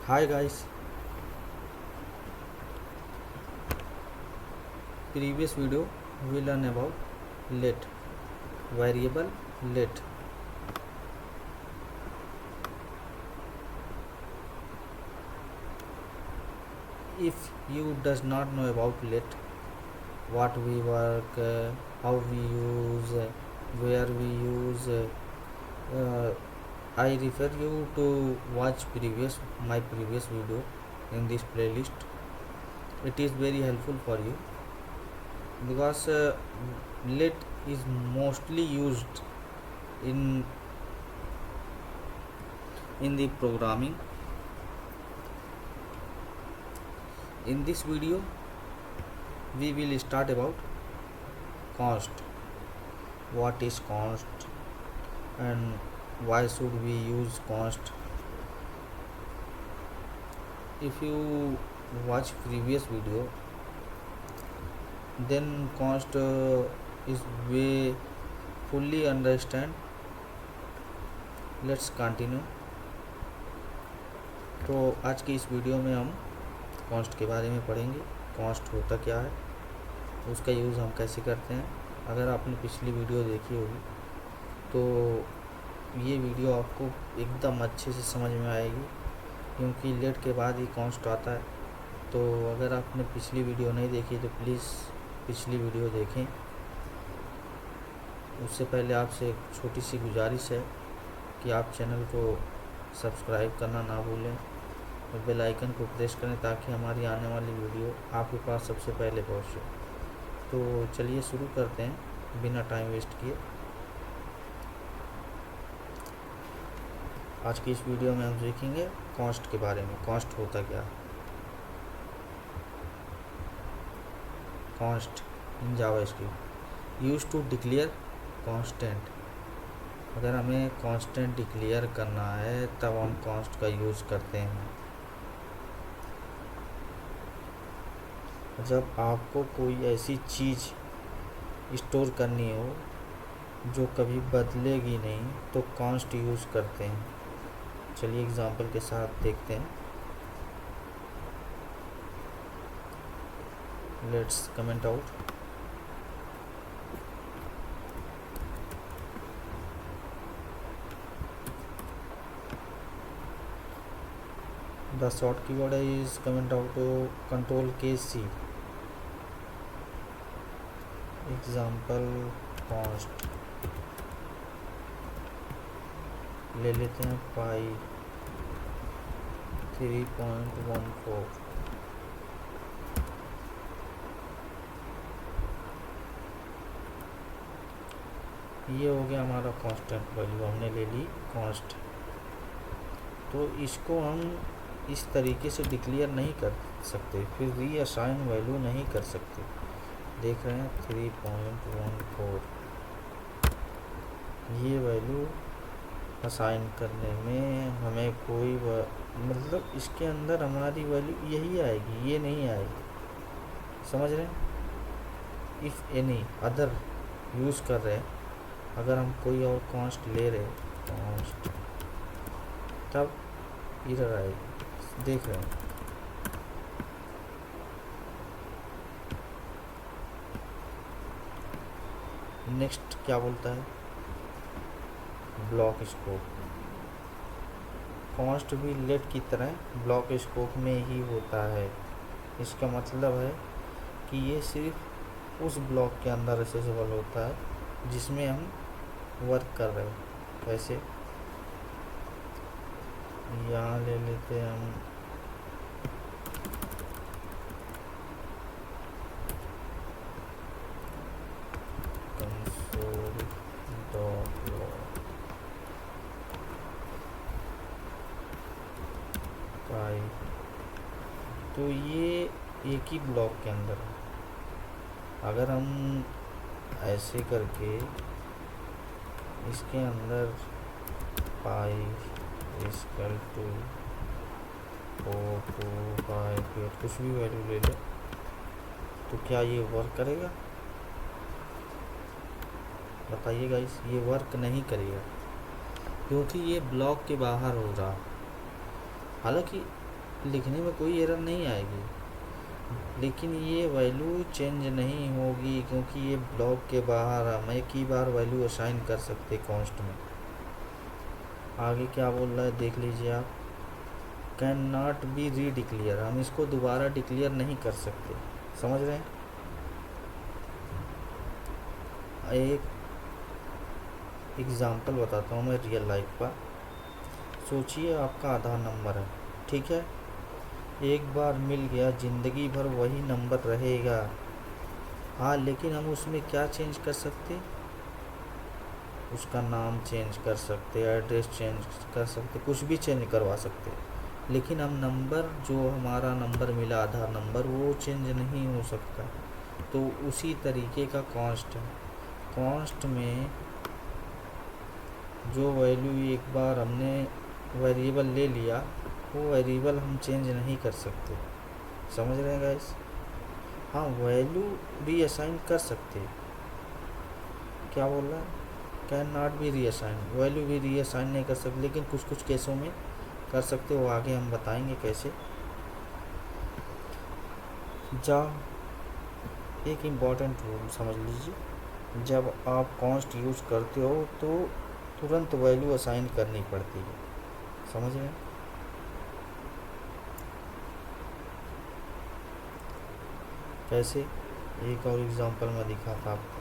Hi guys, previous video we learn about let variable let. If you does not know about let, what we work, how we use, where we use, uh, I refer you to watch my previous video in this playlist. It is very helpful for you because let is mostly used in in the programming. In this video we will start about const. What is const and why should we use const? If you watch previous video, then const is way fully understand. Let's continue. तो आज की इस video में हम const के बारे में पढ़ेंगे। कॉन्स्ट होता क्या है, उसका यूज़ हम कैसे करते हैं। अगर आपने पिछली वीडियो देखी होगी तो ये वीडियो आपको एकदम अच्छे से समझ में आएगी, क्योंकि लेट के बाद ही कॉन्स्ट आता है। तो अगर आपने पिछली वीडियो नहीं देखी तो प्लीज़ पिछली वीडियो देखें। उससे पहले आपसे एक छोटी सी गुजारिश है कि आप चैनल को सब्सक्राइब करना ना भूलें और बेल आइकन को प्रेस करें ताकि हमारी आने वाली वीडियो आपके पास सबसे पहले पहुंचे। तो चलिए शुरू करते हैं बिना टाइम वेस्ट किए। आज की इस वीडियो में हम सीखेंगे कॉन्स्ट के बारे में। कॉन्स्ट होता क्या है। Const in JavaScript use to declare constant. अगर हमें कांस्टेंट डिक्लेयर करना है तब हम कॉन्स्ट का यूज़ करते हैं। जब आपको कोई ऐसी चीज़ स्टोर करनी हो जो कभी बदलेगी नहीं तो कॉन्स्ट यूज़ करते हैं। चलिए एग्जांपल के साथ देखते हैं। Let's comment out. The short keyword is comment out to control K C. Example const ले लेते हैं पाई 3.14। ये हो गया हमारा कांस्टेंट वैल्यू, हमने ले ली कांस्ट। तो इसको हम इस तरीके से डिक्लेयर नहीं कर सकते, फिर रीअसाइन वैल्यू नहीं कर सकते। देख रहे हैं 3.14, ये वैल्यू असाइन करने में हमें कोई मतलब इसके अंदर हमारी वैल्यू यही आएगी, ये नहीं आएगी। समझ रहे हैं। इफ़ एनी अदर यूज़ कर रहे हैं, अगर हम कोई और कॉन्स्ट ले रहे कॉन्स्ट, तब इधर आएगी। देख रहे हैं। नेक्स्ट क्या बोलता है, ब्लॉक स्कोप। कॉन्स्ट भी लेट की तरह ब्लॉक स्कोप में ही होता है। इसका मतलब है कि ये सिर्फ उस ब्लॉक के अंदर एक्सेसिबल होता है जिसमें हम वर्क कर रहे हैं। कैसे, यहाँ ले लेते हैं हम कंसोल डॉट लॉग पाई। तो ये एक ही ब्लॉक के अंदर है। अगर हम ऐसे करके इसके अंदर पाई इक्वल टू 425 कुछ भी वैल्यू ले ले तो क्या ये वर्क करेगा? बताइए गाइस, ये वर्क नहीं करेगा क्योंकि ये ब्लॉक के बाहर हो रहा। हालांकि लिखने में कोई एरर नहीं आएगी, लेकिन ये वैल्यू चेंज नहीं होगी क्योंकि ये ब्लॉक के बाहर हम एक ही बार वैल्यू असाइन कर सकते कॉन्स्ट में। आगे क्या बोल रहा है देख लीजिए आप, कैन नॉट बी री डिक्लेयर, हम इसको दोबारा डिक्लेयर नहीं कर सकते। समझ रहे हैं? एक एग्ज़ाम्पल बताता हूँ मैं रियल लाइफ का। सोचिए आपका आधार नंबर है, ठीक है, एक बार मिल गया, ज़िंदगी भर वही नंबर रहेगा। हाँ, लेकिन हम उसमें क्या चेंज कर सकते, उसका नाम चेंज कर सकते, एड्रेस चेंज कर सकते, कुछ भी चेंज करवा सकते, लेकिन हम नंबर जो हमारा नंबर मिला आधार नंबर वो चेंज नहीं हो सकता। तो उसी तरीके का कॉन्स्ट है। कॉन्स्ट में जो वैल्यू एक बार हमने वेरिएबल ले लिया वो वेरिएबल हम चेंज नहीं कर सकते। समझ रहे हैं गाइस? हाँ, वैल्यू रीअसाइन कर सकते। क्या बोल रहा है? Can not be reassign, value भी रीअसाइन नहीं कर सकते, लेकिन कुछ कुछ केसों में कर सकते हो, आगे हम बताएंगे कैसे। एक इम्पॉर्टेंट रूल समझ लीजिए, जब आप कॉन्स्ट यूज़ करते हो तो तुरंत वैल्यू असाइन करनी पड़ती है। समझ रहे हैं? कैसे, एक और एग्जांपल मैं दिखाता आपको।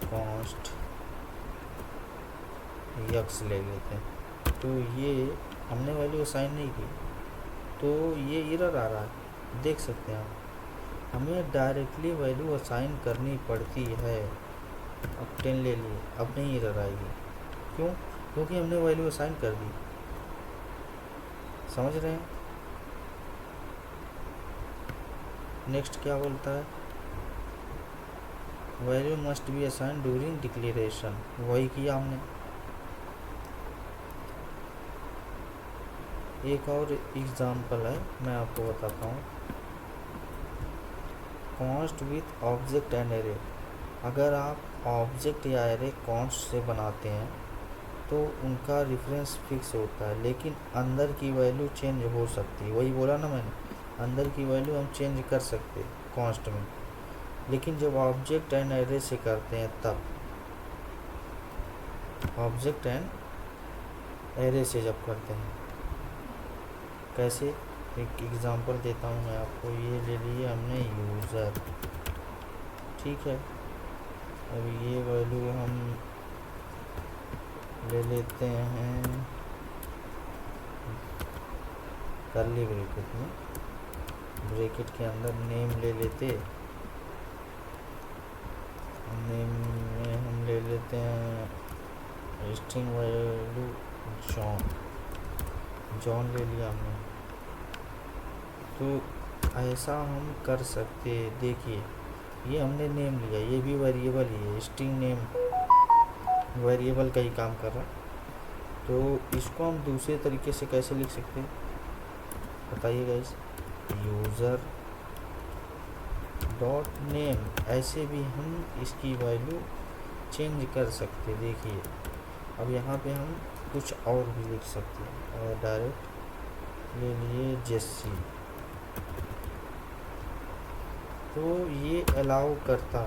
कॉन्स्ट यक्स ले लेते हैं, तो ये हमने वैल्यू असाइन नहीं की तो ये एरर आ रहा है, देख सकते हैं आप। हमें डायरेक्टली वैल्यू असाइन करनी पड़ती है। अब 10 ले लिए, अब नहीं एरर आएगी, क्यों? क्योंकि हमने वैल्यू असाइन कर दी। समझ रहे हैं? नेक्स्ट क्या बोलता है, value must be assign during declaration, वही किया हमने। एक और एग्जांपल है, मैं आपको बताता हूँ। Const with object and array, अगर आप ऑब्जेक्ट या एरे कॉन्स्ट से बनाते हैं तो उनका रेफरेंस फिक्स होता है, लेकिन अंदर की वैल्यू चेंज हो सकती है। वही बोला ना मैंने, अंदर की वैल्यू हम चेंज कर सकते कॉन्स्ट में, लेकिन जब ऑब्जेक्ट एंड एरे से करते हैं तब, ऑब्जेक्ट एंड एरे से जब करते हैं। कैसे, एक एग्जांपल देता हूँ मैं आपको। ये ले लिए हमने यूज़र, ठीक है। अब ये वैल्यू हम ले लेते हैं कर्ली ब्रैकेट में, ब्रैकेट के अंदर नेम ले लेते, नेम में हम ले लेते हैं स्ट्रिंग वैल्यू जॉन ले लिया हमने। तो ऐसा हम कर सकते, देखिए ये हमने नेम लिया, ये भी वेरिएबल ही है, स्ट्रिंग नेम वेरिएबल का ही काम कर रहा है। तो इसको हम दूसरे तरीके से कैसे लिख सकते हैं बताइए गाइस, यूज़र डॉट नेम, ऐसे भी हम इसकी वैल्यू चेंज कर सकते। देखिए अब यहाँ पे हम कुछ और भी लिख सकते हैं, और डायरेक्ट ले लिए जेसी, तो ये अलाउ करता,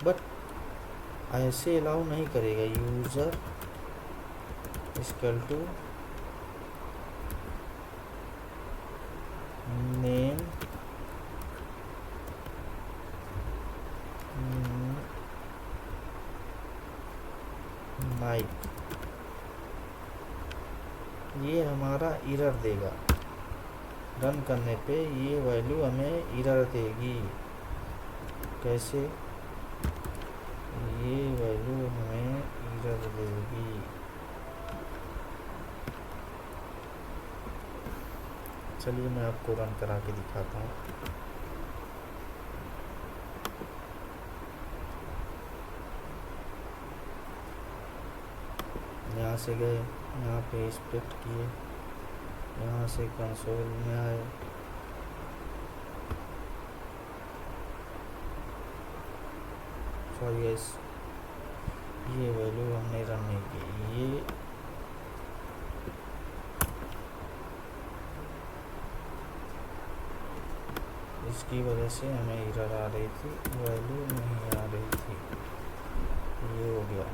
बट ऐसे अलाउ नहीं करेगा। User equal to name Mike, ये हमारा एरर देगा। रन करने पे ये वैल्यू हमें एरर देगी। कैसे, ये वैल्यू हमें एरर देगी। चलिए मैं आपको रन करा के दिखाता हूँ। यहाँ से गए, यहाँ पे इंस्पेक्ट किए, यहाँ से कंसोल में आए, सॉरी गाइस, ये वैल्यू हमने रन नहीं की, ये जिसकी वजह से हमें एरर आ रही थी, वैल्यू नहीं आ रही थी। ये हो गया,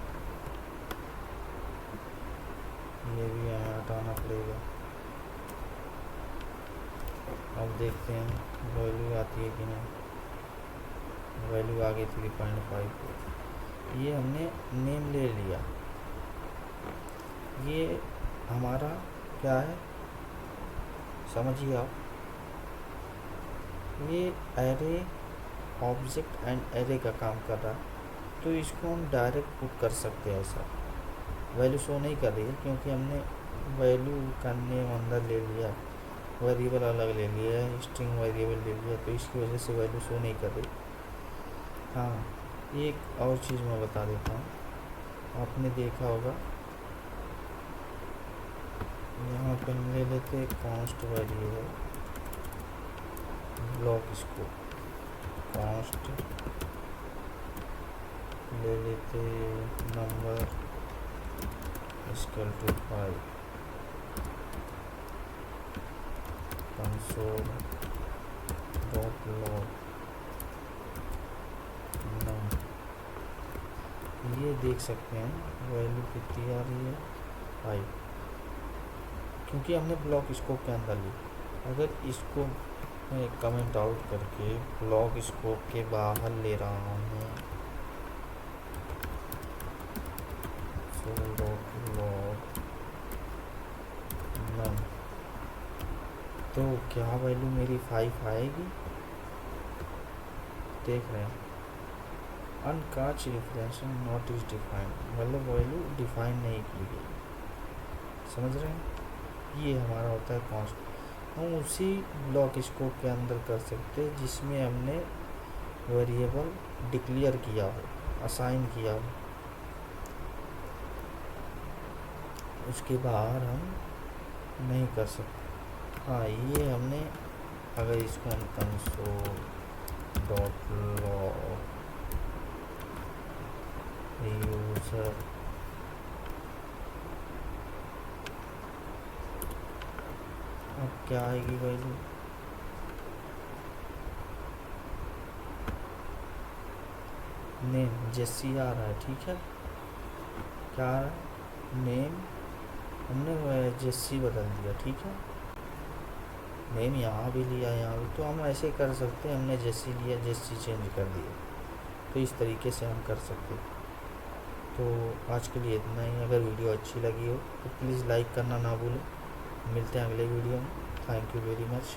ये भी हमें हटाना पड़ेगा। अब देखते हैं वैल्यू आती है कि नहीं। वैल्यू आ गई 3.5। ये हमने नेम ले लिया। ये हमारा क्या है समझिए आप, ये एरे ऑब्जेक्ट एंड एरे का काम कर रहा है। तो इसको हम डायरेक्ट पुट कर सकते हैं। ऐसा वैल्यू शो नहीं कर रही है क्योंकि हमने वैल्यू का नेम अंदर ले लिया, वेरिएबल अलग ले लिया है, स्ट्रिंग वेरिएबल ले लिया, तो इसकी वजह से वैल्यू शो नहीं कर रही। हाँ, एक और चीज़ मैं बता देता हूँ, आपने देखा होगा यहाँ पे हम ले लेते हैं const variable block scope, const ले लेते number equal to 5, console dot log num. ये देख सकते हैं वैल्यू कितनी आ रही है 5, क्योंकि हमने ब्लॉक स्कोप के अंदर ली। अगर इसको मैं कमेंट आउट करके ब्लॉक स्कोप के बाहर ले रहा हूँ, तो क्या वैल्यू मेरी 5 आएगी? देख रहे हैं, अनकाच रेफरेंस नॉट इज डिफाइंड, मतलब वैल्यू डिफाइन नहीं की गई। समझ रहे हैं? ये हमारा होता है कॉन्स्ट। हम उसी ब्लॉक स्कोप के अंदर कर सकते हैं जिसमें हमने वेरिएबल डिक्लेयर किया हो, असाइन किया हो। उसके बाहर हम नहीं कर सकते। हाँ, ये हमने अगर इसको हम कंसोल डॉट लॉग यूजर अब क्या आएगी वैल्यू? नेम जेसी आ रहा है, ठीक है। क्या आ रहा है? नेम हमने जेसी बदल दिया, ठीक है। नेम यहाँ भी लिया, यहाँ भी, तो हम ऐसे कर सकते हैं। हमने जेसी लिया, जेसी चेंज कर दिया, तो इस तरीके से हम कर सकते हैं। तो आज के लिए इतना ही। अगर वीडियो अच्छी लगी हो तो प्लीज़ लाइक करना ना भूलें। मिलते हैं अगले वीडियो में। Thank you very much.